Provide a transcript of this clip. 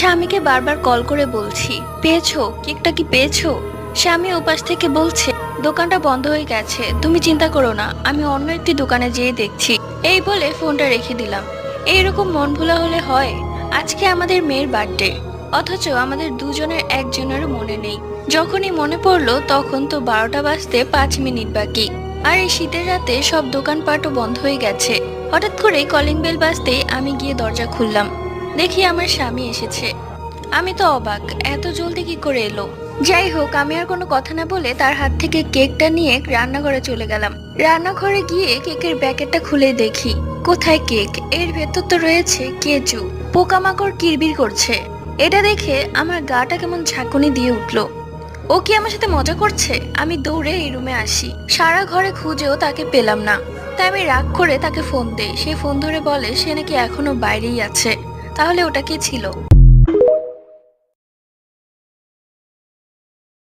স্বামীকে বারবার কল করে বলছি, পেয়েছো কেকটা, কি পেয়েছো? স্বামী ওপাশ থেকে বলছে, দোকানটা বন্ধ হয়ে গেছে, তুমি চিন্তা করো না, আমি অন্য একটি দোকানে যেয়ে দেখছি। এই বলে ফোনটা রেখে দিলাম। এইরকম মন ভোলা হলে হয়? আজকে আমাদের মেয়ের বার্থডে, অথচ আমাদের দুজনের একজনেরও মনে নেই। যখনই মনে পড়লো তখন তো 12টা বাজতে 5 মিনিট বাকি। আর এই শীতের রাতে সব দোকানপাটও বন্ধ হয়ে গেছে। হঠাৎ করে কলিং বেল বাজতেই আমি গিয়ে দরজা খুললাম। দেখি আমার স্বামী এসেছে। আমি তো অবাক, এত জলদি কি করে এলো। যাই হোক, আমি আর কোনো কথা না বলে তার হাত থেকে কেকটা নিয়ে রান্নাঘরে চলে গেলাম। রান্নাঘরে গিয়ে কেকের প্যাকেটটা খুলে দেখি, কোথায় কেক, এর ভেতর তো রয়েছে কেচু। পোকামাকড় কিরবির করছে। এটা দেখে আমার গাটা কেমন ঝাঁকুনি দিয়ে উঠলো। ও কি আমার সাথে মজা করছে? আমি দৌড়ে এই রুমে আসি। সারা ঘরে খুঁজেও তাকে পেলাম না। তাই আমি রাগ করে তাকে ফোন দেই। সে ফোন ধরে বলে সে নাকি এখনো বাইরেই আছে। তাহলে ওটা কে ছিল?